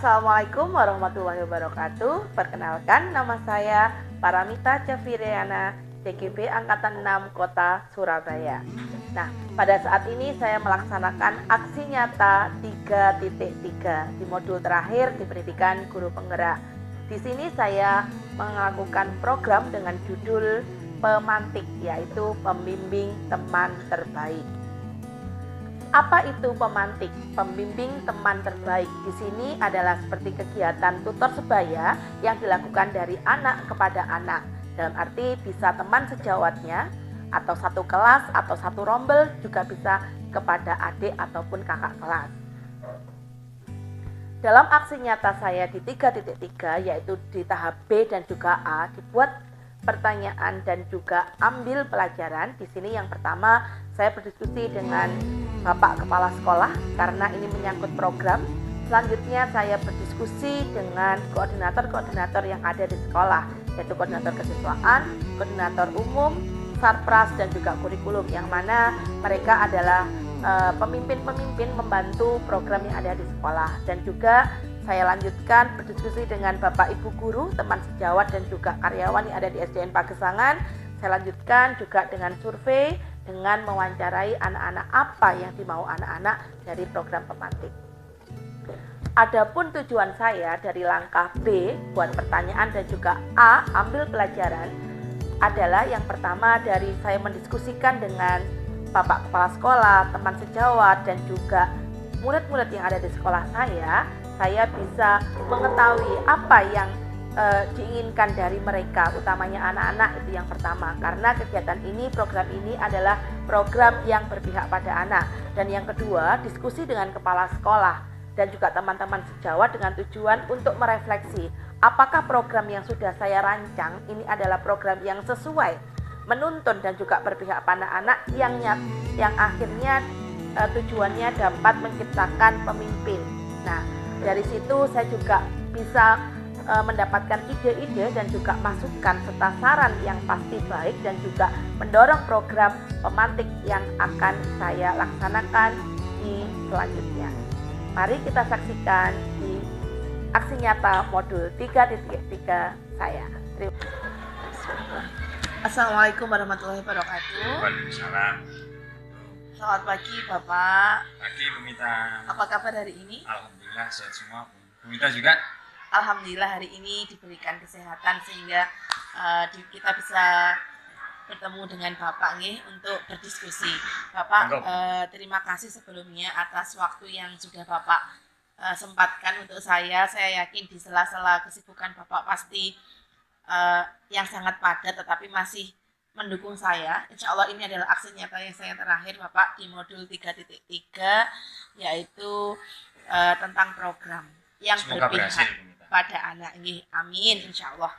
Assalamualaikum warahmatullahi wabarakatuh. Perkenalkan, nama saya Paramita Ceviriana, CGP Angkatan 6 Kota Surabaya. Nah, pada saat ini saya melaksanakan aksi nyata 3.3 di modul terakhir di pendidikan guru penggerak. Di sini saya melakukan program dengan judul pemantik, yaitu pembimbing teman terbaik. Apa itu pemantik? Pembimbing teman terbaik di sini adalah seperti kegiatan tutor sebaya yang dilakukan dari anak kepada anak. Dalam arti bisa teman sejawatnya atau satu kelas atau satu rombel, juga bisa kepada adik ataupun kakak kelas. Dalam aksi nyata saya di 3.3 yaitu di tahap B dan juga A, dibuat pertanyaan dan juga ambil pelajaran. Di sini yang pertama saya berdiskusi dengan Bapak Kepala Sekolah karena ini menyangkut program. Selanjutnya saya berdiskusi dengan koordinator-koordinator yang ada di sekolah, yaitu koordinator kesiswaan, koordinator umum, sarpras, dan juga kurikulum, yang mana mereka adalah pemimpin-pemimpin membantu program yang ada di sekolah. Dan juga saya lanjutkan berdiskusi dengan Bapak Ibu Guru, teman sejawat, dan juga karyawan yang ada di SDN Pagesangan. Saya lanjutkan juga dengan survei, dengan mewawancarai anak-anak apa yang dimau anak-anak dari program pemantik. Adapun tujuan saya dari langkah B, buat pertanyaan, dan juga A, ambil pelajaran, adalah yang pertama dari saya mendiskusikan dengan Bapak Kepala Sekolah, teman sejawat, dan juga murid-murid yang ada di sekolah saya bisa mengetahui apa yang diinginkan dari mereka, utamanya anak-anak. Itu yang pertama, karena kegiatan ini, program ini adalah program yang berpihak pada anak. Dan yang kedua, diskusi dengan kepala sekolah dan juga teman-teman sejawat dengan tujuan untuk merefleksi apakah program yang sudah saya rancang ini adalah program yang sesuai, menuntun dan juga berpihak pada anak, yang akhirnya tujuannya dapat menciptakan pemimpin. Nah, dari situ saya juga bisa mendapatkan ide-ide dan juga masukan serta saran yang pasti baik, dan juga mendorong program pemantik yang akan saya laksanakan di selanjutnya. Mari kita saksikan di aksi nyata modul 3.3 saya. Terima kasih. Assalamualaikum warahmatullahi wabarakatuh. Waalaikumsalam. Selamat pagi Bapak. Pagi Bu Mita. Apa kabar hari ini? Alhamdulillah sehat semua. Bu Mita juga? Alhamdulillah hari ini diberikan kesehatan sehingga kita bisa bertemu dengan Bapak nih untuk berdiskusi. Bapak, terima kasih sebelumnya atas waktu yang sudah Bapak sempatkan untuk saya. Saya yakin di sela-sela kesibukan Bapak pasti yang sangat padat, tetapi masih mendukung saya. Insya Allah ini adalah aksi nyata yang saya terakhir Bapak di modul 3.3, yaitu tentang program yang berpihak pada anak. Amin, insya Allah.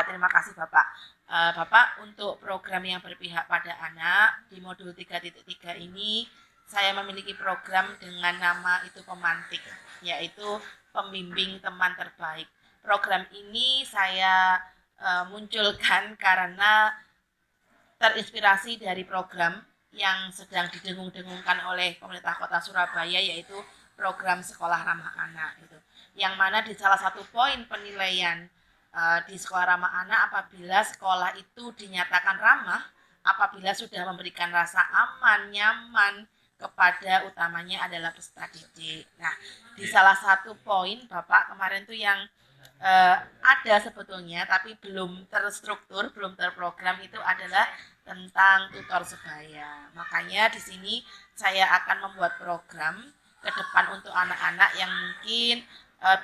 Terima kasih Bapak. Bapak, untuk program yang berpihak pada anak di modul 3.3 ini, saya memiliki program dengan nama itu pemantik, yaitu pembimbing teman terbaik. Program ini saya munculkan karena terinspirasi dari program yang sedang didengung-dengungkan oleh pemerintah Kota Surabaya, yaitu program Sekolah Ramah Anak itu. Yang mana di salah satu poin penilaian di Sekolah Ramah Anak, apabila sekolah itu dinyatakan ramah apabila sudah memberikan rasa aman, nyaman kepada utamanya adalah peserta didik. Nah, di salah satu poin Bapak kemarin tuh yang ada sebetulnya tapi belum terstruktur, belum terprogram, itu adalah tentang tutor sebaya. Makanya di sini saya akan membuat program ke depan untuk anak-anak yang mungkin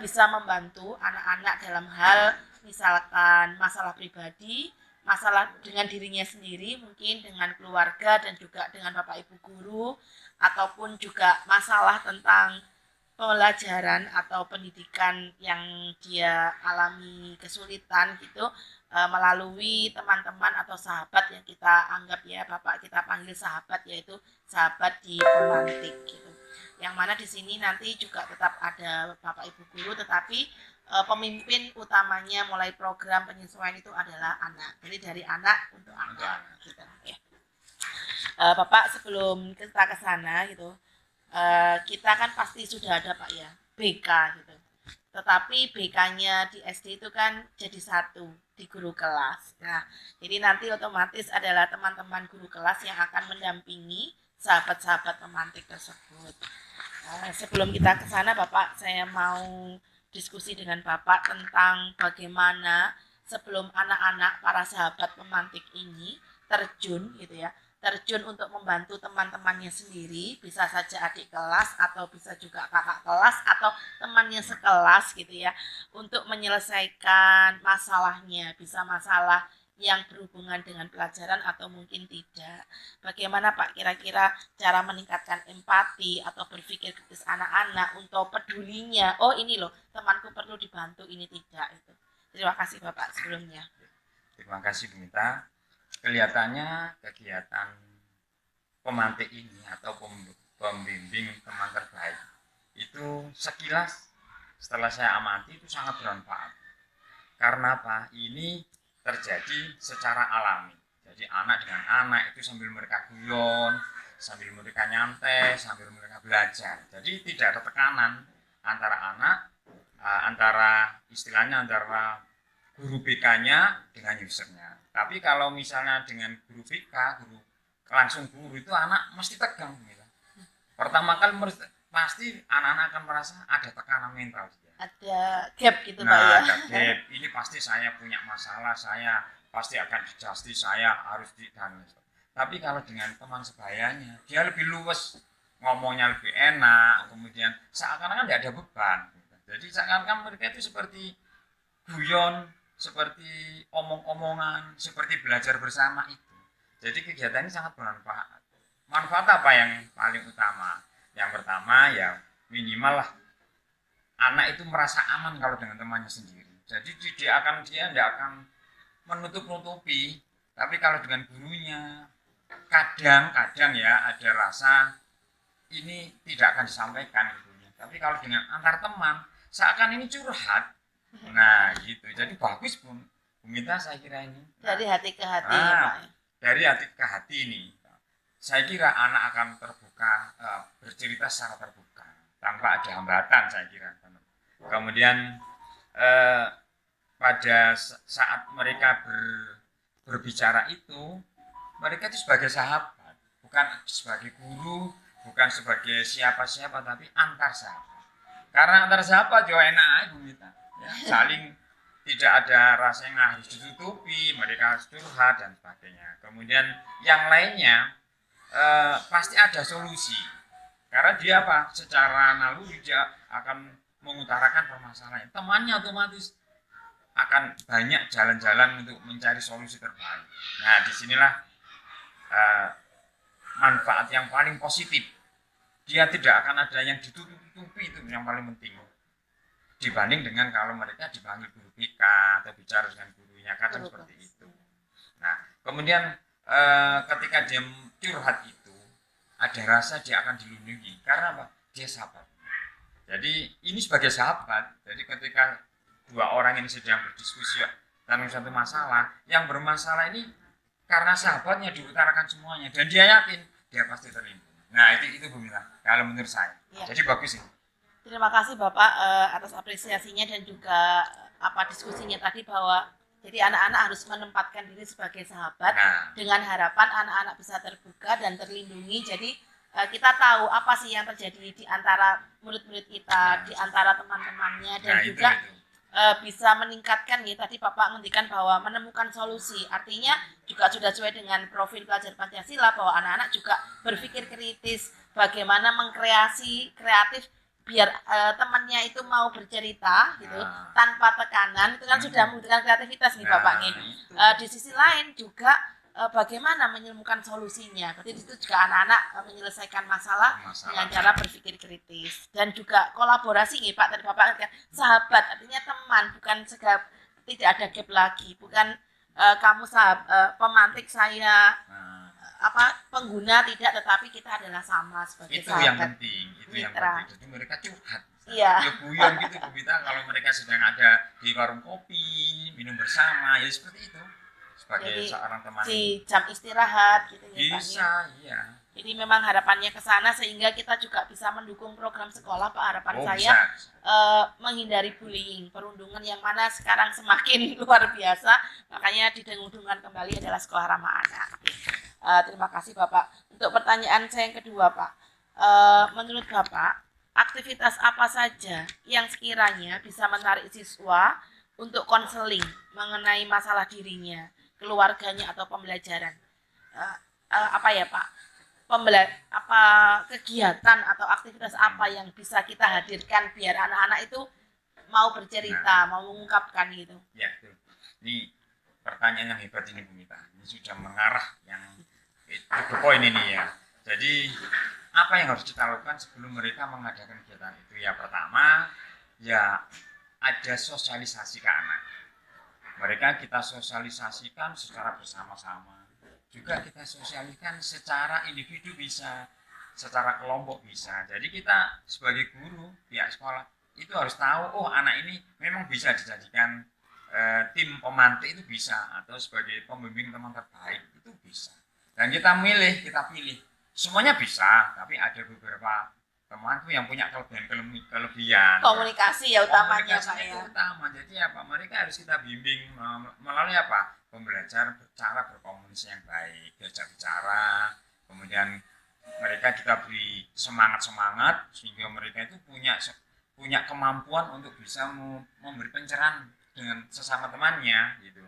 bisa membantu anak-anak dalam hal misalkan masalah pribadi, masalah dengan dirinya sendiri, mungkin dengan keluarga dan juga dengan Bapak Ibu guru, ataupun juga masalah tentang pelajaran atau pendidikan yang dia alami kesulitan gitu, melalui teman-teman atau sahabat yang kita anggap, ya Bapak kita panggil sahabat, yaitu sahabat di pemantik gitu. Yang mana di sini nanti juga tetap ada Bapak Ibu guru, tetapi pemimpin utamanya mulai program penyesuaian itu adalah anak. Jadi dari anak untuk anak gitu ya. Bapak, sebelum kita ke sana gitu, kita kan pasti sudah ada Pak ya, BK gitu. tetapi BK-nya di SD itu kan jadi satu di guru kelas. Nah, jadi nanti otomatis adalah teman-teman guru kelas yang akan mendampingi sahabat-sahabat pemantik tersebut. Sebelum kita ke sana, Bapak, saya mau diskusi dengan Bapak tentang bagaimana sebelum anak-anak para sahabat pemantik ini terjun gitu ya, terjun untuk membantu teman-temannya sendiri, bisa saja adik kelas atau bisa juga kakak kelas atau temannya sekelas gitu ya, untuk menyelesaikan masalahnya, bisa masalah yang berhubungan dengan pelajaran atau mungkin tidak. Bagaimana Pak kira-kira cara meningkatkan empati atau berpikir kritis anak-anak untuk pedulinya, oh ini loh temanku perlu dibantu, ini tidak itu. Terima kasih Bapak sebelumnya. Terima kasih Bu Mita. Kelihatannya kegiatan pemantik ini atau pembimbing teman terbaik itu sekilas setelah saya amati itu sangat bermanfaat. Karena apa? Ini terjadi secara alami. Jadi anak dengan anak itu sambil mereka guyon, sambil mereka nyantai, sambil mereka belajar. Jadi tidak ada tekanan antara anak, antara istilahnya antara guru BK-nya dengan usernya. Tapi kalau misalnya dengan guru BK, guru langsung guru itu anak mesti tegang. Gitu. Pertama kali pasti anak-anak akan merasa ada tekanan mental. Ada gap gitu nah, Pak ya. Ada gap. Ini pasti saya punya masalah, saya pasti akan dijasti, saya harus dan. Tapi kalau dengan teman sebayanya, dia lebih luwes, ngomongnya lebih enak, kemudian seakan-akan tidak ada beban. Jadi seakan-akan mereka itu seperti guyon, seperti omong-omongan, seperti belajar bersama itu. Jadi kegiatan ini sangat bermanfaat. Manfaat apa yang paling utama? Yang pertama ya minimal lah anak itu merasa aman kalau dengan temannya sendiri. Jadi dia tidak akan menutup-nutupi. Tapi kalau dengan gurunya, kadang-kadang ya ada rasa ini tidak akan disampaikan gurunya. Tapi kalau dengan antar teman, seakan ini curhat. Nah gitu. Jadi bagus pun. Bu Mita saya kira ini. Dari hati ke hati ya Pak. Dari hati ke hati ini. Saya kira anak akan terbuka, bercerita secara terbuka. Tanpa ada hambatan saya kira. Kemudian pada saat mereka berbicara itu, mereka itu sebagai sahabat, bukan sebagai guru, bukan sebagai siapa-siapa, tapi antar sahabat. Karena antar sahabat juga enak aja Bu Mita, ya, saling tidak ada rasa yang harus ditutupi, mereka harus curhat dan sebagainya. Kemudian yang lainnya pasti ada solusi, karena dia apa? Secara naluri dia akan mengutarakan permasalahan. Temannya otomatis akan banyak jalan-jalan untuk mencari solusi terbaik. Nah, disinilah manfaat yang paling positif. Dia tidak akan ada yang ditutupi, itu yang paling penting. Dibanding dengan kalau mereka dipanggil guru BK atau bicara dengan gurunya, kadang seperti itu. Nah, kemudian ketika dia curhat itu, ada rasa dia akan dilindungi. Karena apa? Dia sahabat. Jadi ini sebagai sahabat, jadi ketika dua orang ini sedang berdiskusi tentang satu masalah, yang bermasalah ini karena sahabatnya diutarakan semuanya dan dia yakin dia pasti terlindungi. Nah itu Bu Mita, kalau menurut saya. Ya. Jadi bagus ini. Terima kasih Bapak atas apresiasinya dan juga diskusinya tadi bahwa jadi anak-anak harus menempatkan diri sebagai sahabat dengan harapan anak-anak bisa terbuka dan terlindungi. Jadi kita tahu apa sih yang terjadi di antara murid-murid kita, di antara teman-temannya, dan juga bisa meningkatkan ya tadi Bapak ngendikan bahwa menemukan solusi, artinya juga sudah sesuai dengan profil pelajar Pancasila bahwa anak-anak juga berpikir kritis, bagaimana mengkreasi kreatif biar temannya itu mau bercerita gitu tanpa tekanan, itu kan sudah membutuhkan kreativitas nih Bapak nih. Di sisi lain juga bagaimana menemukan solusinya. Berarti itu juga anak-anak menyelesaikan masalah dengan cara berpikir kritis dan juga kolaborasi nih Pak. Tadi Bapak katakan sahabat, artinya teman, bukan tidak ada gap lagi, bukan kamu pemantik saya pengguna, tidak, tetapi kita adalah sama sebagai itu sahabat. Yang penting, itu mitra. Yang penting. Jadi mereka curhat. Iya. Ya guyon gitu Bu Mita, kalau mereka sedang ada di warung kopi, minum bersama, ya seperti itu. Sebagai jadi, seorang teman di jam istirahat gitu ya bisa, Pak, iya. Jadi memang harapannya ke sana sehingga kita juga bisa mendukung program sekolah, Pak. Harapan saya bisa. menghindari bullying, perundungan yang mana sekarang semakin luar biasa, makanya didengung-dengungkan kembali adalah sekolah ramah anak. Terima kasih Bapak. Untuk pertanyaan saya yang kedua, Pak, menurut Bapak, aktivitas apa saja yang sekiranya bisa menarik siswa untuk konseling mengenai masalah dirinya, keluarganya atau pembelajaran? Apa ya Pak? Apa kegiatan atau aktivitas apa yang bisa kita hadirkan biar anak-anak itu mau bercerita, mau mengungkapkan gitu? Ya, betul. Ini pertanyaan yang hebat ini Bu Mita. Ini sudah mengarah yang to the point ini ya. Jadi apa yang harus kita lakukan sebelum mereka mengadakan kegiatan itu? Ya pertama, ya ada sosialisasi ke anak. Mereka kita sosialisasikan secara bersama-sama. Juga kita sosialisasikan secara individu bisa, secara kelompok bisa. Jadi kita sebagai guru, pihak sekolah itu harus tahu, oh anak ini memang bisa dijadikan tim pemantik itu bisa, atau sebagai pembimbing teman terbaik itu bisa. Dan kita pilih. Semuanya bisa, tapi ada beberapa teman tuh yang punya kelebihan. Komunikasi ya utamanya Komunikasi Pak itu ya. utama. Jadi apa? Mereka harus kita bimbing melalui apa? Pembelajaran cara berkomunikasi yang baik, diajak bicara, kemudian mereka kita beri semangat sehingga mereka itu punya kemampuan untuk bisa memberi pencerahan dengan sesama temannya gitu.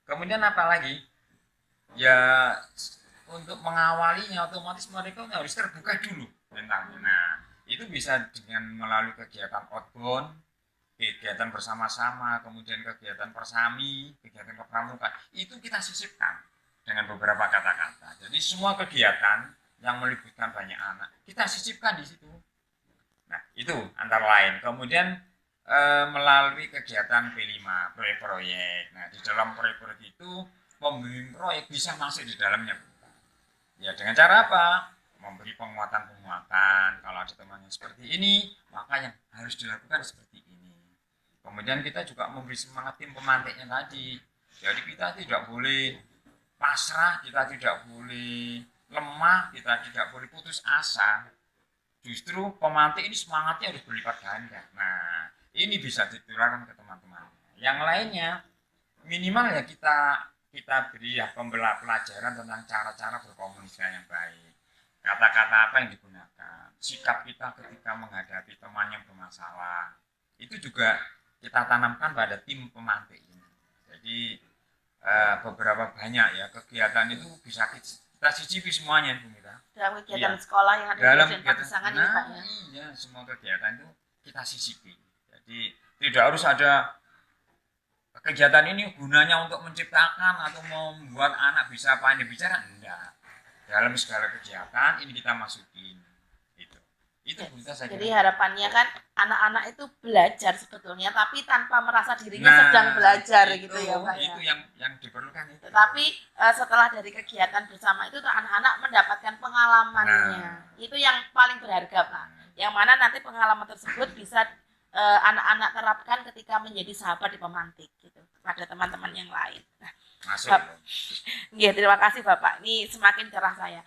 Kemudian apa lagi? Ya untuk mengawalinya otomatis mereka harus terbuka dulu tentangnya. Nah, itu bisa dengan melalui kegiatan outbound, kegiatan bersama-sama, kemudian kegiatan persami, kegiatan kepramukaan, itu kita sisipkan dengan beberapa kata-kata. Jadi semua kegiatan yang melibatkan banyak anak, kita sisipkan di situ. Nah, itu antara lain. Kemudian melalui kegiatan P5, proyek-proyek. Nah, di dalam proyek-proyek itu pembimbing proyek bisa masuk di dalamnya. Ya, dengan cara apa? Memberi penguatan-penguatan. Kalau ada teman yang seperti ini, maka yang harus dilakukan seperti ini. Kemudian kita juga memberi semangat tim pemantiknya tadi. Jadi kita tidak boleh pasrah, kita tidak boleh lemah, kita tidak boleh putus asa. Justru pemantik ini semangatnya harus berlipat ganda. Nah, ini bisa ditularkan ke teman-teman. Yang lainnya, minimal ya kita beri ya pelajaran tentang cara-cara berkomunikasi yang baik. Kata-kata apa yang digunakan, sikap kita ketika menghadapi teman yang bermasalah. Itu juga kita tanamkan pada tim pemantik ini. Jadi beberapa banyak ya kegiatan itu bisa kita cicipi semuanya Bu Mita. Dalam kegiatan sekolah yang ada Dalam di Pagesangan ini Pak ya. Iya, semua kegiatan itu kita sisipi. Jadi tidak harus ada kegiatan ini gunanya untuk menciptakan atau membuat anak bisa pandai bicara, enggak. Dalam segala kegiatan ini kita masukin. Itu kita saya Jadi harapannya kan anak-anak itu belajar sebetulnya tapi tanpa merasa dirinya sedang belajar gitu ya Pak ya. Itu yang diperlukan itu. Tetapi setelah dari kegiatan bersama itu anak-anak mendapatkan pengalamannya. Itu yang paling berharga Pak. Yang mana nanti pengalaman tersebut bisa anak-anak terapkan ketika menjadi sahabat di pemantik gitu pada teman-teman yang lain. Nah, masuk. Ya, terima kasih Bapak. Ini semakin cerah saya.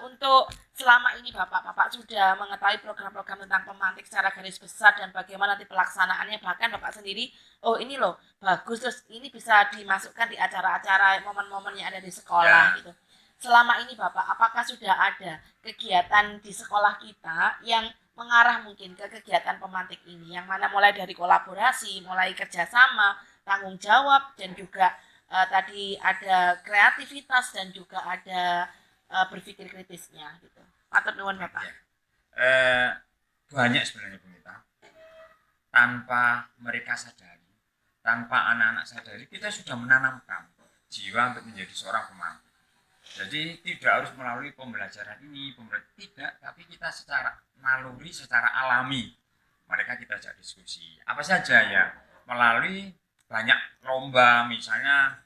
Untuk selama ini Bapak sudah mengetahui program-program tentang pemantik secara garis besar dan bagaimana nanti pelaksanaannya, bahkan Bapak sendiri, oh ini loh bagus, terus ini bisa dimasukkan di acara-acara momen-momen yang ada di sekolah gitu. Selama ini Bapak, apakah sudah ada kegiatan di sekolah kita yang mengarah mungkin ke kegiatan pemantik ini, yang mana mulai dari kolaborasi, mulai kerjasama, tanggung jawab, dan juga tadi ada kreativitas dan juga ada berpikir kritisnya gitu. Matur nuwun Bapak. Banyak sebenarnya Bu Mita. Tanpa mereka sadari, tanpa anak-anak sadari, kita sudah menanamkan jiwa untuk menjadi seorang pemantik. Jadi tidak harus melalui pembelajaran ini, tidak, tapi kita secara naluri, secara alami. Mereka kita ajak diskusi. Apa saja ya, melalui banyak lomba, misalnya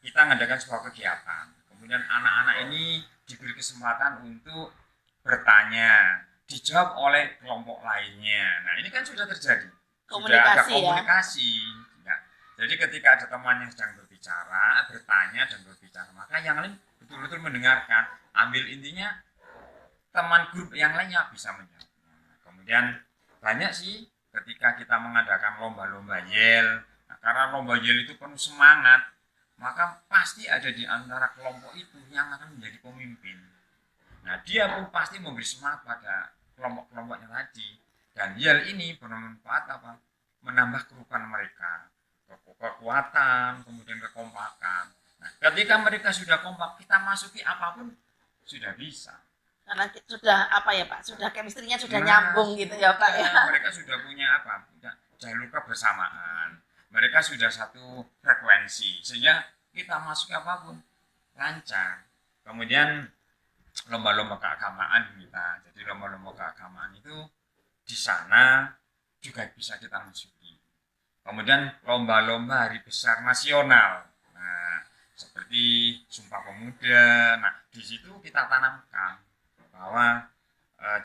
kita mengadakan sebuah kegiatan. Kemudian anak-anak ini diberi kesempatan untuk bertanya, dijawab oleh kelompok lainnya. Nah ini kan sudah terjadi, sudah ada komunikasi. Ya. Jadi ketika ada teman yang sedang berbicara, bertanya dan berbicara, maka yang lain betul-betul mendengarkan, ambil intinya teman grup yang lainnya bisa menjawab. Kemudian banyak sih ketika kita mengadakan lomba-lomba yel, nah, karena lomba yel itu penuh semangat, maka pasti ada di antara kelompok itu yang akan menjadi pemimpin. Nah, dia pun pasti memberi semangat pada kelompok-kelompoknya tadi. Dan yel ini bermanfaat apa? Menambah kerukunan mereka, kekuatan, kemudian kekompakan. Nah, ketika mereka sudah kompak, kita masuki apapun sudah bisa. Karena sudah apa ya Pak, sudah chemistry-nya sudah nyambung gitu ya Pak ya. Mereka sudah punya apa? Jalur kebersamaan. Mereka sudah satu frekuensi, sehingga kita masuk apapun lancar. Kemudian lomba-lomba keagamaan kita. Jadi lomba-lomba keagamaan itu di sana juga bisa kita masuki. Kemudian lomba-lomba hari besar nasional. Nah, seperti Sumpah Pemuda. Nah, di situ kita tanamkan bahwa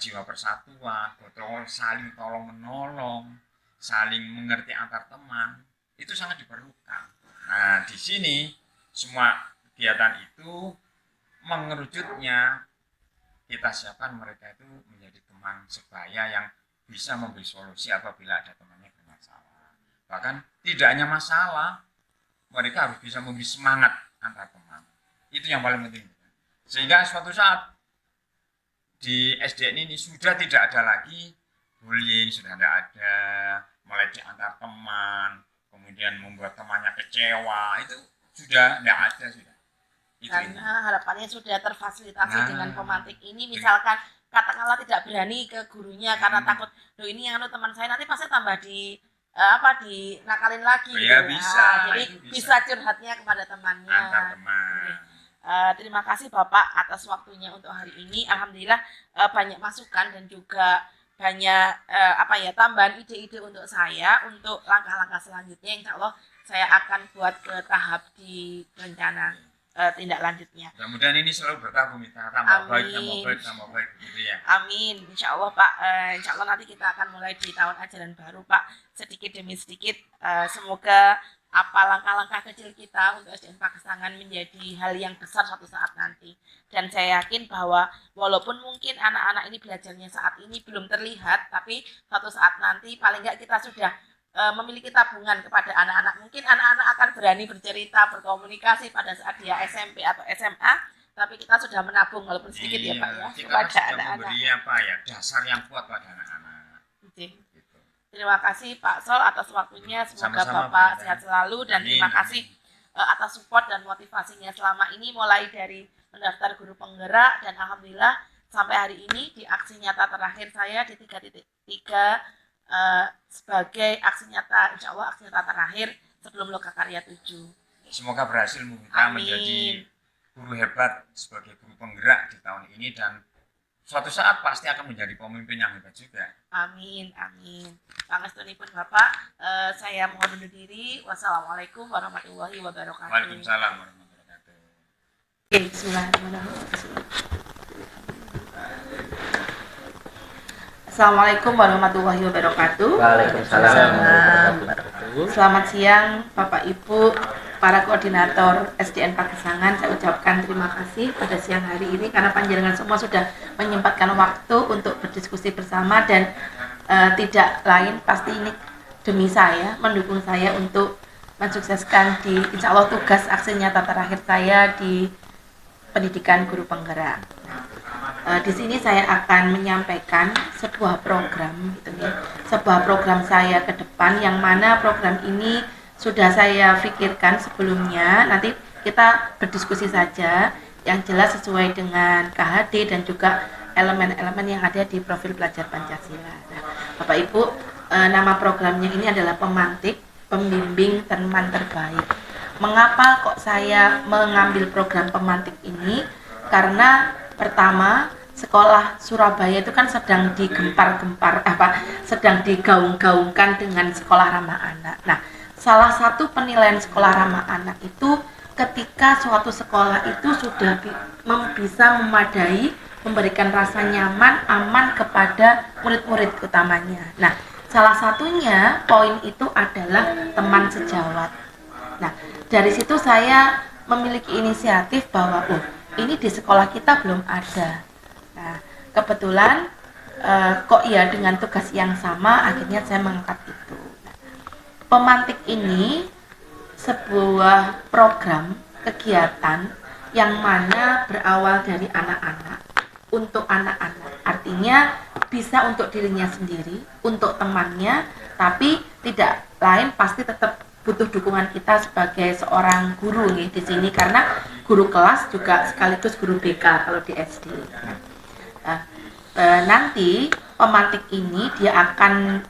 jiwa persatuan, gotong saling tolong menolong, saling mengerti antar teman itu sangat diperlukan. Nah, di sini semua kegiatan itu mengerucutnya kita siapkan mereka itu menjadi teman sebaya yang bisa memberi solusi apabila ada temannya bermasalah. Bahkan tidak hanya masalah, mereka harus bisa memberi semangat antar teman. Itu yang paling penting. Sehingga suatu saat di SDN ini sudah tidak ada lagi bullying, sudah tidak ada meleceh antar teman, kemudian membuat temannya kecewa, itu sudah tidak ada sudah. Itu Karena ini. harapannya sudah terfasilitasi dengan pemantik ini, misalkan katakanlah tidak berani ke gurunya karena takut, loh ini yang teman saya nanti pasti tambah di dinakalin lagi. Ya, gitu. bisa, Jadi bisa curhatnya kepada temannya. Antar teman. Terima kasih Bapak atas waktunya untuk hari ini. Alhamdulillah banyak masukan dan juga banyak tambahan ide-ide untuk saya untuk langkah-langkah selanjutnya. Insya Allah saya akan buat ke tahap di rencana tindak lanjutnya. Mudah-mudahan ini selalu bertambah, tambah baik gitu ya. Amin. Insya Allah Pak. Insya Allah nanti kita akan mulai di tahun ajaran baru Pak. Sedikit demi sedikit. Semoga apa langkah-langkah kecil kita untuk SDN Pagesangan menjadi hal yang besar suatu saat nanti. Dan saya yakin bahwa walaupun mungkin anak-anak ini belajarnya saat ini belum terlihat, tapi suatu saat nanti paling enggak kita sudah memiliki tabungan kepada anak-anak. Mungkin anak-anak akan berani bercerita, berkomunikasi pada saat dia SMP atau SMA, tapi kita sudah menabung walaupun sedikit ya Pak ya. Kita sudah memberi dasar yang kuat pada anak-anak. Terima kasih Pak Sol atas waktunya. Semoga Bapak sehat selalu dan terima kasih atas support dan motivasinya selama ini mulai dari mendaftar guru penggerak dan alhamdulillah sampai hari ini di aksi nyata terakhir saya di 3.3 sebagai aksi nyata, insya Allah aksi nyata terakhir sebelum Lokakarya 7. Semoga berhasil kita menjadi guru hebat sebagai guru penggerak di tahun ini dan suatu saat pasti akan menjadi pemimpin yang hebat juga. Amin. Pangestunipun Bapak, saya mohon undur diri. Wassalamualaikum warahmatullahi wabarakatuh. Waalaikumsalam warahmatullahi wabarakatuh. Bismillahirrahmanirrahim. Assalamualaikum warahmatullahi wabarakatuh. Waalaikumsalam. Selamat siang Bapak Ibu, para koordinator SDN Pagesangan. Saya ucapkan terima kasih pada siang hari ini karena panjenengan semua sudah menyempatkan waktu untuk berdiskusi bersama dan tidak lain pasti ini demi saya, mendukung saya untuk mensukseskan di insya Allah tugas aksi nyata terakhir saya di pendidikan guru penggerak. Di sini saya akan menyampaikan sebuah program, sebuah program saya ke depan yang mana program ini sudah saya pikirkan sebelumnya. Nanti kita berdiskusi saja yang jelas sesuai dengan KHD dan juga elemen-elemen yang ada di profil pelajar Pancasila. Nah, Bapak Ibu, nama programnya ini adalah Pemantik Pembimbing Teman Terbaik. Mengapa kok saya mengambil program Pemantik ini? Karena pertama, sekolah Surabaya itu kan sedang sedang digaung-gaungkan dengan sekolah ramah anak. Nah, salah satu penilaian sekolah ramah anak itu ketika suatu sekolah itu sudah bisa memadai, memberikan rasa nyaman, aman kepada murid-murid utamanya. Nah, salah satunya poin itu adalah teman sejawat. Nah, dari situ saya memiliki inisiatif bahwa ini di sekolah kita belum ada. Nah, kebetulan kok ya dengan tugas yang sama akhirnya saya mengangkat itu. Pemantik ini sebuah program kegiatan yang mana berawal dari anak-anak, untuk anak-anak. Artinya bisa untuk dirinya sendiri, untuk temannya, tapi tidak lain pasti tetap butuh dukungan kita sebagai seorang guru nih di sini, karena guru kelas juga sekaligus guru BK kalau di SD. Nanti pemantik ini dia akan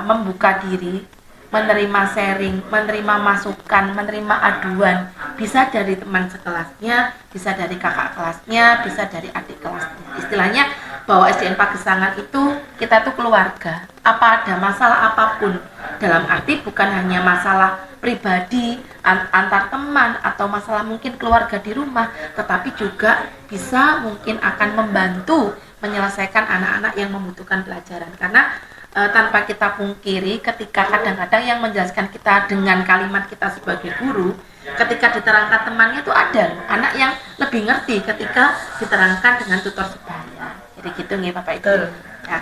membuka diri, menerima sharing, menerima masukan, menerima aduan, bisa dari teman sekelasnya, bisa dari kakak kelasnya, bisa dari adik kelasnya. Istilahnya bahwa SDN Pagesangan itu kita tuh keluarga. Apa ada masalah apapun, dalam arti bukan hanya masalah pribadi antar teman atau masalah mungkin keluarga di rumah, tetapi juga bisa mungkin akan membantu menyelesaikan anak-anak yang membutuhkan pelajaran. Karena tanpa kita pungkiri, ketika kadang-kadang yang menjelaskan kita dengan kalimat kita sebagai guru, ketika diterangkan temannya itu ada anak yang lebih ngerti ketika diterangkan dengan tutor sebaya. Jadi gitu nih Bapak Ibu. Ya.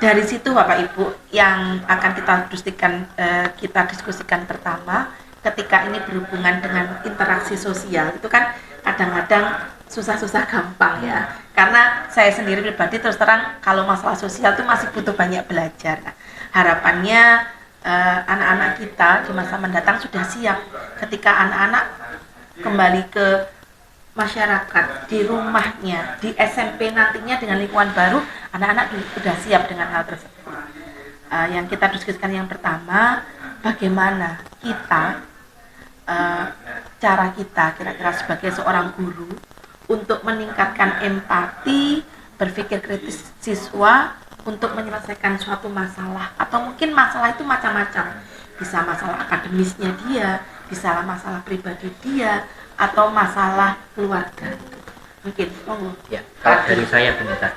Dari situ Bapak Ibu yang akan kita diskusikan pertama, ketika ini berhubungan dengan interaksi sosial, itu kan kadang-kadang susah-susah gampang ya, karena saya sendiri pribadi terus terang kalau masalah sosial itu masih butuh banyak belajar. Nah, harapannya anak-anak kita di masa mendatang sudah siap ketika anak-anak kembali ke masyarakat, di rumahnya, di SMP nantinya dengan lingkungan baru, anak-anak sudah siap dengan hal tersebut. Yang kita diskusikan yang pertama, bagaimana kita cara kita kira-kira sebagai seorang guru untuk meningkatkan empati, berpikir kritis siswa untuk menyelesaikan suatu masalah, atau mungkin masalah itu macam-macam, bisa masalah akademisnya dia, bisa masalah pribadi dia, atau masalah keluarga. Mungkin monggo. Ya, kalau dari saya Bu Nita,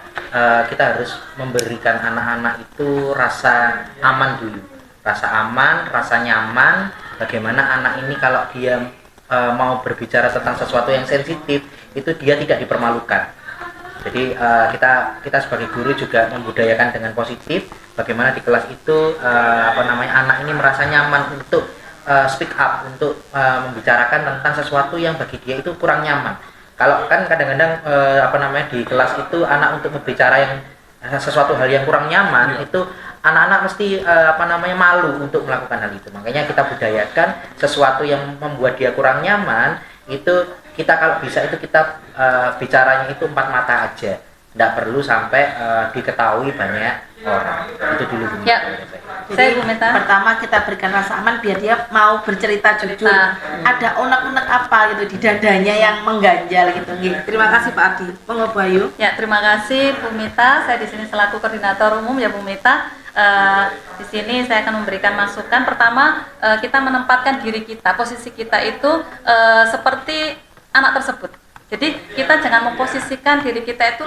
kita harus memberikan anak-anak itu rasa aman dulu, rasa aman, rasa nyaman. Bagaimana anak ini kalau dia mau berbicara tentang sesuatu yang sensitif, itu dia tidak dipermalukan. Jadi kita sebagai guru juga membudayakan dengan positif. Bagaimana di kelas itu anak ini merasa nyaman untuk speak up, untuk membicarakan tentang sesuatu yang bagi dia itu kurang nyaman. Kalau kan kadang-kadang di kelas itu anak untuk berbicara yang sesuatu hal yang kurang nyaman, itu anak-anak mesti malu untuk melakukan hal itu. Makanya kita budayakan sesuatu yang membuat dia kurang nyaman, itu kita kalau bisa itu kita bicaranya itu 4 mata aja, tidak perlu sampai diketahui banyak orang. Itu dulu Bu. Ya. Jadi pertama kita berikan rasa aman biar dia mau bercerita jujur. Ada unek-unek apa gitu di dadanya yang mengganjal gitu. Terima kasih Pak Adi. Monggo Bu Ayu. Ya, terima kasih Bu Mita. Saya di sini selaku koordinator umum ya Bu Mita. Di sini saya akan memberikan masukan. Pertama, kita menempatkan diri kita, posisi kita itu seperti anak tersebut. Jadi kita jangan memposisikan diri kita itu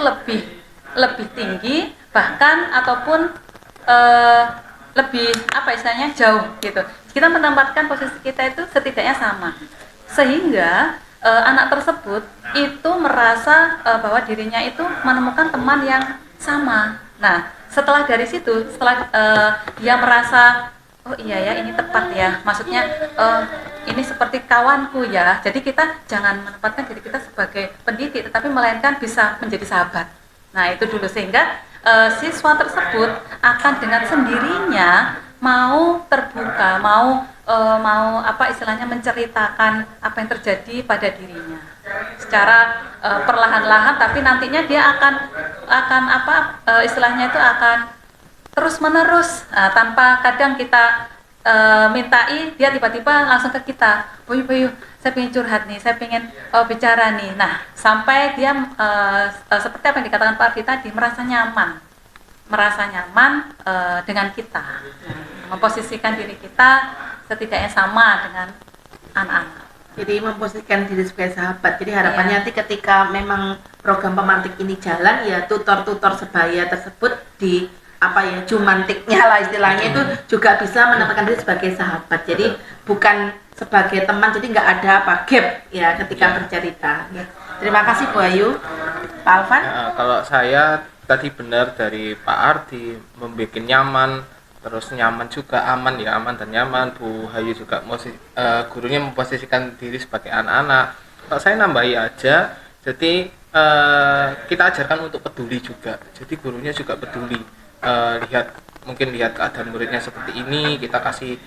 lebih tinggi, bahkan ataupun lebih jauh gitu. Kita menempatkan posisi kita itu setidaknya sama, sehingga anak tersebut itu merasa bahwa dirinya itu menemukan teman yang sama. Nah, setelah dari situ, setelah dia merasa oh iya ya ini tepat ya, maksudnya ini seperti kawanku ya. Jadi kita jangan menempatkan diri kita sebagai pendidik, tetapi melainkan bisa menjadi sahabat. Nah itu dulu, sehingga siswa tersebut akan dengan sendirinya mau terbuka, mau menceritakan apa yang terjadi pada dirinya secara perlahan-lahan, tapi nantinya dia akan terus menerus tanpa kadang kita mintai, dia tiba-tiba langsung ke kita, Boyu, saya pengen curhat nih, saya pengen bicara nih. Nah, sampai dia seperti apa yang dikatakan Pak Ardi tadi, merasa nyaman dengan kita, memposisikan diri kita setidaknya sama dengan anak-anak. Jadi memposisikan diri sebagai sahabat. Jadi harapannya nanti ketika memang program pemantik ini jalan, ya tutor-tutor sebaya tersebut apa ya jumantiknya lah istilahnya itu juga bisa menempatkan diri sebagai sahabat. Jadi bukan sebagai teman, jadi nggak ada apa gap ya ketika bercerita. Ya. Terima kasih Bu Ayu. Pak Alvan? Kalau saya tadi benar dari Pak Ardi, membuat nyaman, terus nyaman juga, aman ya, aman dan nyaman. Bu Ayu juga gurunya memposisikan diri sebagai anak-anak. Kalau saya nambahi aja, jadi kita ajarkan untuk peduli juga. Jadi gurunya juga peduli, mungkin lihat keadaan muridnya seperti ini, kita kasih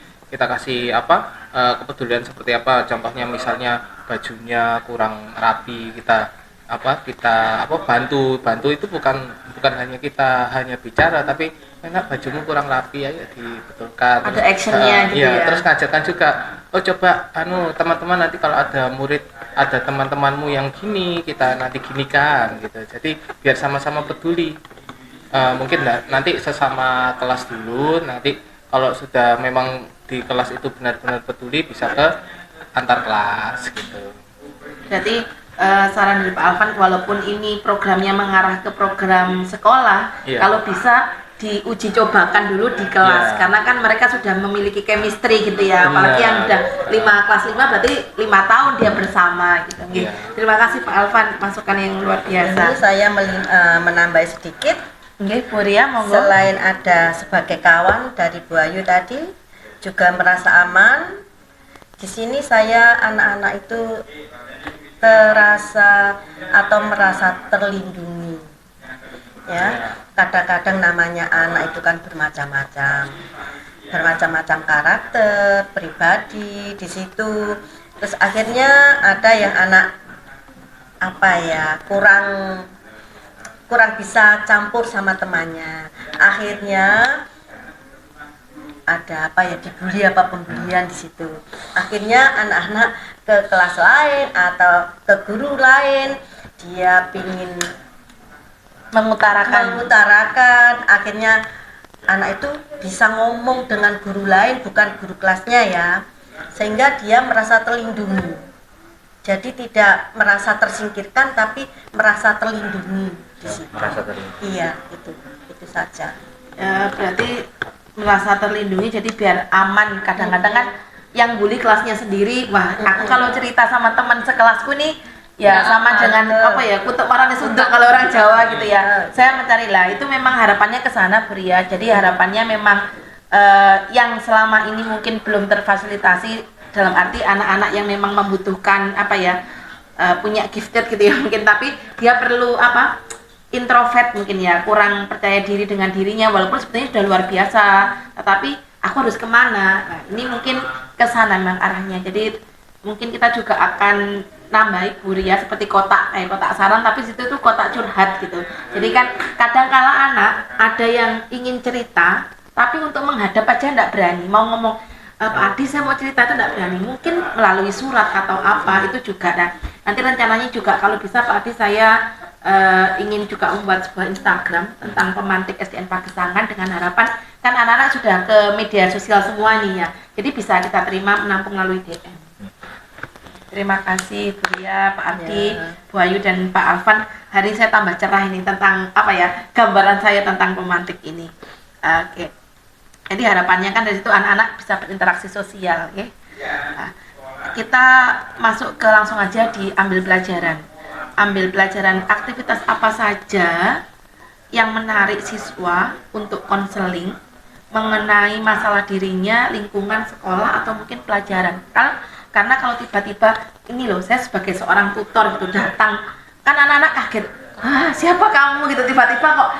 kepedulian seperti apa. Contohnya misalnya bajunya kurang rapi, kita bantu itu bukan hanya kita bicara, tapi enak bajumu kurang rapi, ya dibetulkan. Ada actionnya gitu ya. Terus ngajarkan juga, coba teman-teman nanti kalau ada murid, ada teman-temanmu yang gini, kita nanti ginikan gitu. Jadi biar sama-sama peduli. Mungkin nanti sesama kelas dulu, nanti kalau sudah memang di kelas itu benar-benar peduli, bisa ke antar kelas gitu. Berarti saran dari Pak Alvan, walaupun ini programnya mengarah ke program sekolah, kalau bisa diuji cobakan dulu di kelas, karena kan mereka sudah memiliki chemistry gitu ya. Apalagi yang udah kelas 5 berarti 5 tahun dia bersama gitu. Terima kasih Pak Alvan, masukan yang luar biasa. Ini saya menambah sedikit. Bu Ria, monggo. Selain ada sebagai kawan dari Bu Ayu tadi, juga merasa aman. Di sini saya anak-anak itu terasa atau merasa terlindungi. Ya, kadang-kadang namanya anak itu kan bermacam-macam karakter, pribadi di situ. Terus akhirnya ada yang anak kurang bisa campur sama temannya. Akhirnya ada dibully pembelian di situ. Akhirnya anak-anak ke kelas lain atau ke guru lain, dia pingin mengutarakan. Akhirnya anak itu bisa ngomong dengan guru lain, bukan guru kelasnya ya, sehingga dia merasa terlindungi. Jadi tidak merasa tersingkirkan, tapi merasa terlindungi di situ. Merasa terlindungi. Iya, itu saja. Berarti merasa terlindungi, jadi biar aman. Kadang-kadang kan yang bully kelasnya sendiri, wah aku kalau cerita sama teman sekelasku nih ya sama dengan kutuk marane sunduk kalau orang Jawa gitu ya. Saya mencarilah, itu memang harapannya ke sana Bu Ria. Jadi harapannya memang yang selama ini mungkin belum terfasilitasi, dalam arti anak-anak yang memang membutuhkan punya gifted gitu ya mungkin, tapi dia perlu introvert mungkin ya, kurang percaya diri dengan dirinya, walaupun sebetulnya sudah luar biasa, tetapi aku harus kemana? Nah, ini mungkin ke sana memang arahnya. Jadi mungkin kita juga akan nambahi Bu Ria seperti kotak saran, tapi situ tuh kotak curhat gitu. Jadi kan kadang kala anak ada yang ingin cerita, tapi untuk menghadap aja enggak berani, mau ngomong Pak Adi saya mau cerita itu enggak berani, mungkin melalui surat atau apa itu juga. Dan nanti rencananya juga kalau bisa Pak Adi saya ingin juga membuat sebuah Instagram tentang pemantik SDN Pagesangan, dengan harapan kan anak-anak sudah ke media sosial semua nih ya, jadi bisa kita terima menampung melalui DM. Terima kasih Bu Ria, Pak Adi, Bu Ayu dan Pak Alvan. Hari ini saya tambah cerah ini tentang gambaran saya tentang pemantik ini. Oke. Jadi harapannya kan dari situ anak-anak bisa berinteraksi sosial, oke? Nah, kita masuk ke langsung aja diambil pelajaran. Ambil pelajaran aktivitas apa saja yang menarik siswa untuk konseling mengenai masalah dirinya, lingkungan sekolah atau mungkin pelajaran. Karena kalau tiba-tiba ini loh, saya sebagai seorang tutor gitu datang, kan anak-anak kaget, siapa kamu gitu, tiba-tiba kok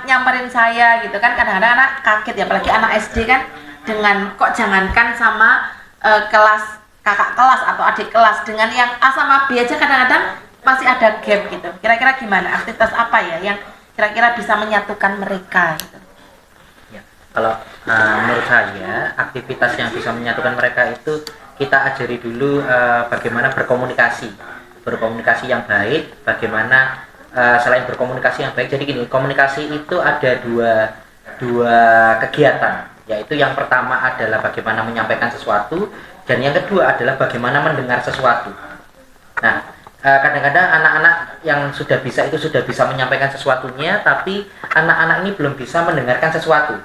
nyamperin saya gitu kan. Kadang-kadang anak kaget ya, apalagi anak SD kan, dengan kok jangankan sama kelas kakak kelas atau adik kelas, dengan yang A sama B aja kadang-kadang masih ada gap gitu. Kira-kira gimana, aktivitas apa ya yang kira-kira bisa menyatukan mereka gitu? Ya, kalau menurut saya aktivitas yang bisa menyatukan mereka itu kita ajari dulu bagaimana berkomunikasi yang baik, bagaimana selain berkomunikasi yang baik. Jadi gini, komunikasi itu ada dua kegiatan, yaitu yang pertama adalah bagaimana menyampaikan sesuatu, dan yang kedua adalah bagaimana mendengar sesuatu. Nah, kadang-kadang anak-anak yang sudah bisa itu sudah bisa menyampaikan sesuatunya, tapi anak-anak ini belum bisa mendengarkan sesuatu.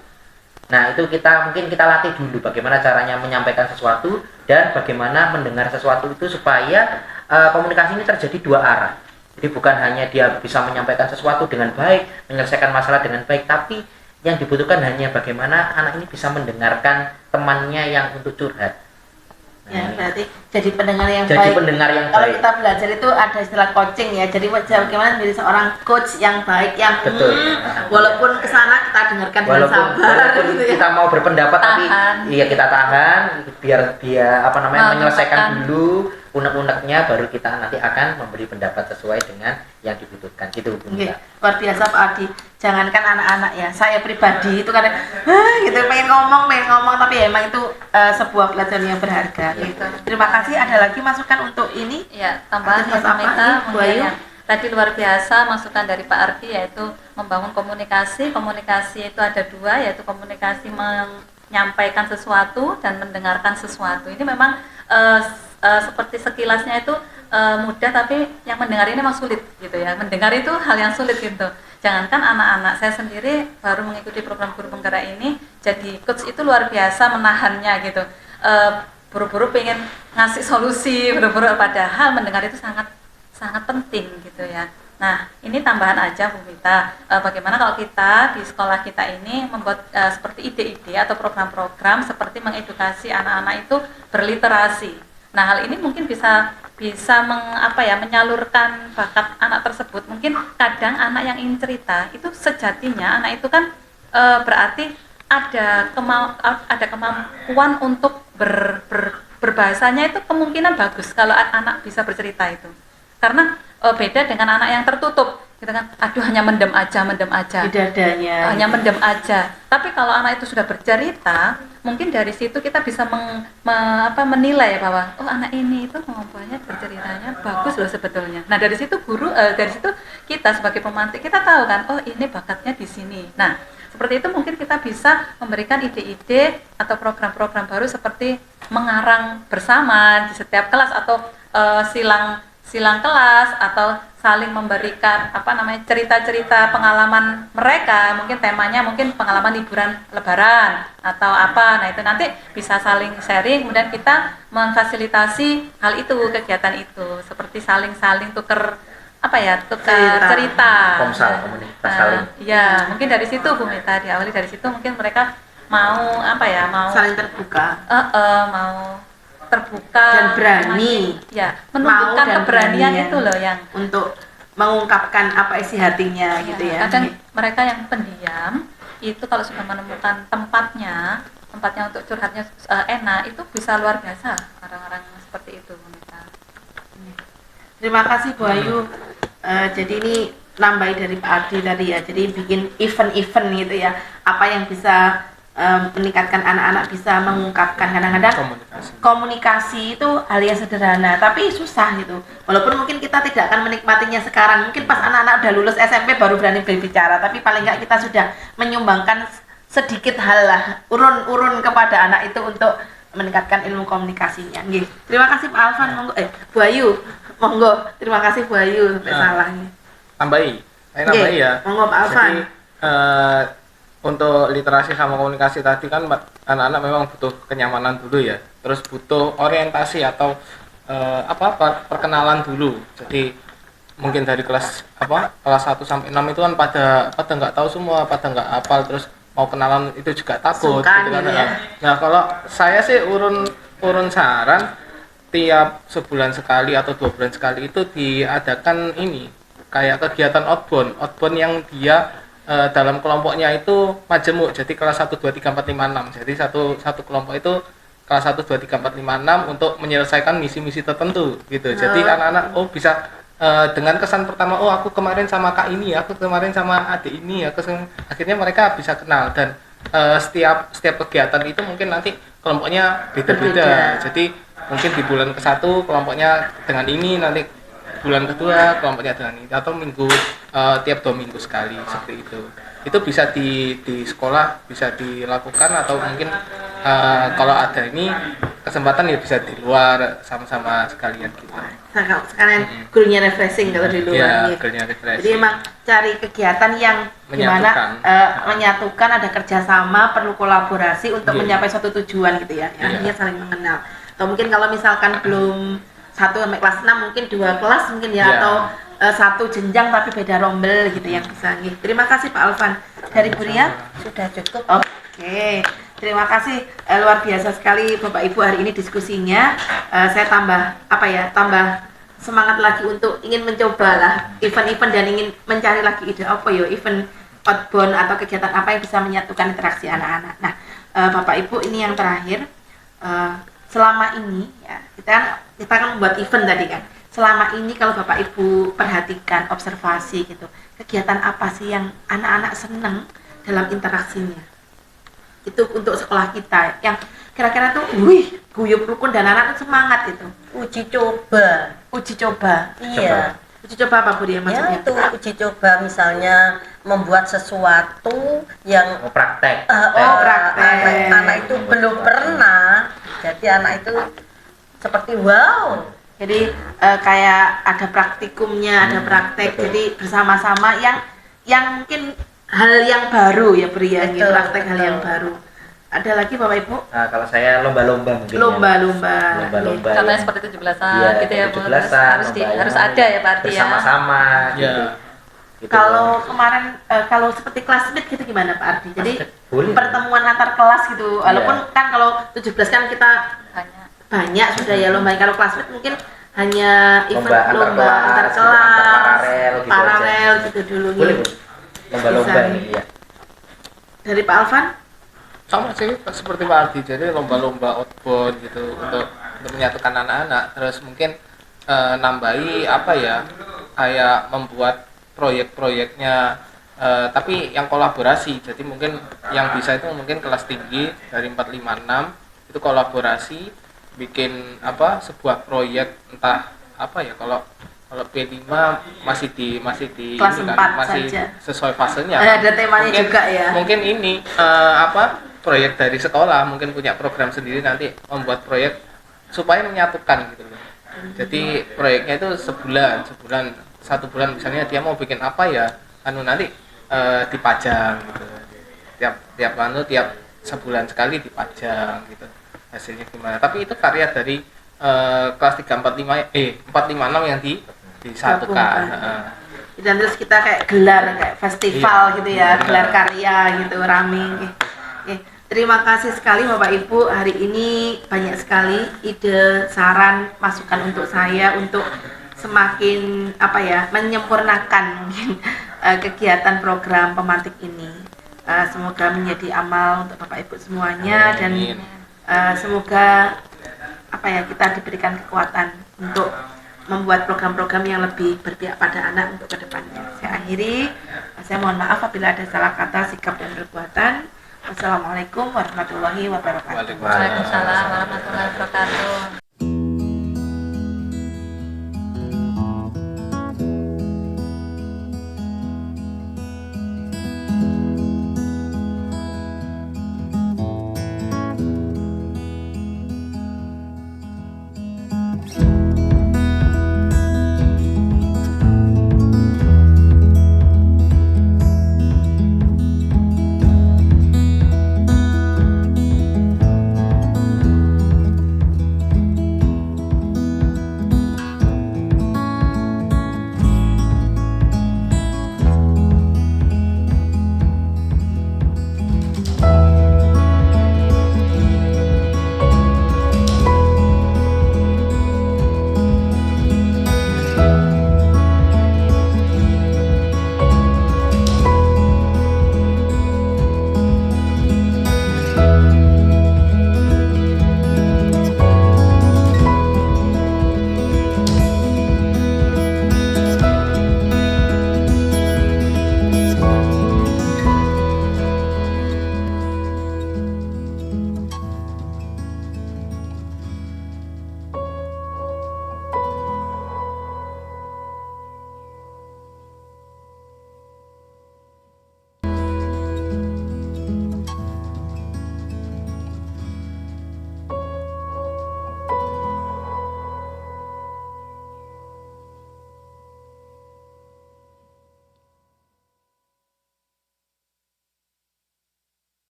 Nah, itu mungkin kita latih dulu bagaimana caranya menyampaikan sesuatu dan bagaimana mendengar sesuatu itu supaya komunikasi ini terjadi dua arah. Jadi bukan hanya dia bisa menyampaikan sesuatu dengan baik, menyelesaikan masalah dengan baik, tapi yang dibutuhkan hanya bagaimana anak ini bisa mendengarkan temannya yang untuk curhat. Ya, berarti jadi pendengar yang Jadi baik. pendengar yang Kalau baik. kita belajar itu ada istilah coaching ya. Jadi bagaimana menjadi seorang coach yang baik, yang Betul. walaupun kesana kita dengarkan dengan sabar Walaupun gitu ya. kita mau berpendapat tapi Tahan. iya kita tahan biar dia Menyelesaikan. menyelesaikan dulu unek-uneknya, baru kita nanti akan memberi pendapat sesuai dengan yang dibutuhkan gitu Bu Oke, Mita. luar biasa Pak Adi. Jangankan anak-anak ya, saya pribadi itu kadang gitu pengen ngomong, tapi ya emang itu sebuah pelajaran yang berharga. Gitu. Terima kasih. Ada lagi masukan untuk ini? Ya, tambahan Aktivitas ya Bu apa? Mita, Bu mungkin Ayu? yang tadi luar biasa masukan dari Pak Ardi, yaitu membangun komunikasi. Komunikasi itu ada dua, yaitu komunikasi menyampaikan sesuatu dan mendengarkan sesuatu. Ini memang seperti sekilasnya itu mudah, tapi yang mendengar ini memang sulit gitu ya. Mendengar itu hal yang sulit gitu. Jangankan anak-anak, saya sendiri baru mengikuti program guru penggerak ini, jadi coach itu luar biasa menahannya gitu. Buru-buru pengen ngasih solusi, buru-buru, padahal mendengar itu sangat sangat penting gitu ya. Nah, ini tambahan aja Bu Mita, bagaimana kalau kita di sekolah kita ini membuat seperti ide-ide atau program-program seperti mengedukasi anak-anak itu berliterasi. Nah, hal ini mungkin bisa menyalurkan bakat anak tersebut. Mungkin kadang anak yang ingin cerita itu sejatinya anak itu kan berarti ada kemampuan untuk berbahasanya, itu kemungkinan bagus kalau anak bisa bercerita itu. Karena beda dengan anak yang tertutup, gitu kan, aduh hanya mendem aja, Di dadanya. hanya mendem aja. Tapi kalau anak itu sudah bercerita, mungkin dari situ kita bisa menilai bahwa oh, anak ini itu kemampuannya berceritanya bagus loh sebetulnya. Nah, dari situ dari situ kita sebagai pemantik kita tahu kan, oh ini bakatnya di sini. Nah, seperti itu mungkin kita bisa memberikan ide-ide atau program-program baru seperti mengarang bersama di setiap kelas, atau silang kelas, atau saling memberikan cerita-cerita pengalaman mereka. Mungkin temanya mungkin pengalaman liburan Lebaran atau apa. Nah, itu nanti bisa saling sharing, kemudian kita memfasilitasi hal itu, kegiatan itu, seperti saling tukar cerita. Komsal, komunitas saling. Ya, mungkin dari situ Bu Mita, diawali dari situ mungkin mereka mau Saling terbuka. mau terbuka Dan berani. Menunjukkan dan keberanian berani, itu loh yang untuk mengungkapkan apa isi hatinya gitu ya. kadang mereka yang pendiam itu kalau sudah menemukan tempatnya untuk curhatnya enak, itu bisa luar biasa orang-orang seperti itu Bu Mita. Terima kasih Bu Ayu. Jadi ini nambahin dari Pak Ardi tadi ya. Jadi bikin event-event gitu ya. Apa yang bisa meningkatkan anak-anak bisa mengungkapkan. Kadang-kadang komunikasi itu hal yang sederhana tapi susah gitu. Walaupun mungkin kita tidak akan menikmatinya sekarang. Mungkin pas anak-anak udah lulus SMP baru berani berbicara. Tapi paling nggak kita sudah menyumbangkan sedikit hal lah, urun-urun kepada anak itu untuk meningkatkan ilmu komunikasinya. Nggih. Terima kasih Pak Alvan, monggo Bu Ayu. Monggo. Terima kasih Bu Ayu, sampai salahnya. Tambahi ya. Monggo Pak Alvan. Jadi untuk literasi sama komunikasi tadi kan anak-anak memang butuh kenyamanan dulu ya, terus butuh orientasi atau perkenalan dulu. Jadi mungkin dari kelas 1 sampai 6 itu kan pada nggak tahu semua, pada nggak hafal, terus mau kenalan itu juga takut Sungkan gitu kan. gitu ya. Nah, kalau saya sih urun saran tiap sebulan sekali atau 2 bulan sekali itu diadakan ini kayak kegiatan outbound yang dia dalam kelompoknya itu majemuk. Jadi kelas 1, 2, 3, 4, 5, 6. Jadi satu kelompok itu kelas 1, 2, 3, 4, 5, 6 untuk menyelesaikan misi-misi tertentu gitu. Jadi anak-anak bisa dengan kesan pertama, oh aku kemarin sama kak ini, aku kemarin sama adik ini, akhirnya mereka bisa kenal. Dan setiap kegiatan itu mungkin nanti kelompoknya beda-beda. Jadi mungkin di bulan ke-1 kelompoknya dengan ini, nanti bulan kedua kelompoknya dengan ini, atau tiap 2 minggu sekali, seperti itu bisa di sekolah bisa dilakukan, atau mungkin kalau ada ini kesempatan ya bisa di luar sama-sama sekalian gitu. Sekalian gurunya refreshing kalau di luar. Iya, gitu. gurunya refreshing. Jadi emang cari kegiatan yang gimana menyatukan, ada kerjasama, perlu kolaborasi untuk mencapai suatu tujuan gitu ya. Artinya saling mengenal. Atau mungkin kalau misalkan belum 1 sampai kelas 6 mungkin 2 kelas mungkin ya, atau 1 jenjang tapi beda rombel gitu yang bisa. Terima kasih Pak Alvan. Dari Bu Ria Sudah cukup. Oke, terima kasih, luar biasa sekali Bapak Ibu hari ini diskusinya. Saya tambah semangat lagi untuk ingin mencoba lah event-event dan ingin mencari lagi ide apa ya, event outbound atau kegiatan apa yang bisa menyatukan interaksi anak-anak. Nah, Bapak Ibu ini yang terakhir, selama ini ya kita kan membuat event tadi kan. Selama ini kalau Bapak Ibu perhatikan, observasi gitu, kegiatan apa sih yang anak-anak senang dalam interaksinya? Itu untuk sekolah kita yang kira-kira tuh guyup rukun dan anak semangat itu. Uji coba. Iya. Uji coba apa Bu Ria maksudnya? Ya itu uji coba, misalnya membuat sesuatu yang praktek. Praktek. Anak itu belum pernah, jadi anak itu seperti wow. Jadi kayak ada praktikumnya, ada praktek, jadi bersama-sama yang mungkin hal yang baru ya Bu Ria, gitu, praktek hal yang baru. Ada lagi Bapak Ibu? Nah, kalau saya lomba-lomba mungkin. Lomba-lomba. Contohnya seperti 17-an gitu ya, Bu. 17-an, Harus ada ya Pak Arti ya. Bersama-sama gitu. Gitu. Kalau kemarin kalau seperti kelas meet gitu gimana Pak Ardi? Jadi pertemuan antar kelas gitu. Walaupun kan kalau 17 kan kita banyak sudah ya lomba. Kalau kelas meet mungkin hanya event lomba antar kelas, paralel gitu dulu. Boleh, Bu. Lomba-lomba ini ya. Dari Pak Alvan? Sama sih seperti Pak Ardi, jadi lomba-lomba outbound gitu untuk menyatukan anak-anak. Terus mungkin nambahi apa ya, kayak membuat proyek-proyeknya tapi yang kolaborasi. Jadi mungkin yang bisa itu mungkin kelas tinggi dari 456 itu kolaborasi bikin sebuah proyek, entah apa ya, kalau P5 masih di kelas ini 4 kan, masih saja. sesuai fasenya. Ada temanya mungkin, juga ya. Mungkin ini proyek dari sekolah mungkin punya program sendiri, nanti membuat proyek supaya menyatukan gitu loh. Jadi proyeknya itu sebulan 1 bulan misalnya dia mau bikin apa ya, nanti dipajang gitu. Tiap sebulan sekali dipajang gitu. Hasilnya gimana? Tapi itu karya dari kelas 456 yang disatukan. Dan terus kita kayak gelar kayak festival gitu ya, gelar karya gitu, rame. Oke. Terima kasih sekali Bapak Ibu, hari ini banyak sekali ide, saran, masukan untuk saya untuk semakin menyempurnakan mungkin kegiatan program pemantik ini. Semoga menjadi amal untuk Bapak Ibu semuanya. Dan semoga kita diberikan kekuatan untuk membuat program-program yang lebih berpihak pada anak untuk kedepannya. Saya akhiri, saya mohon maaf apabila ada salah kata, sikap dan perbuatan. Wassalamualaikum warahmatullahi wabarakatuh. Waalaikumsalam warahmatullahi wabarakatuh.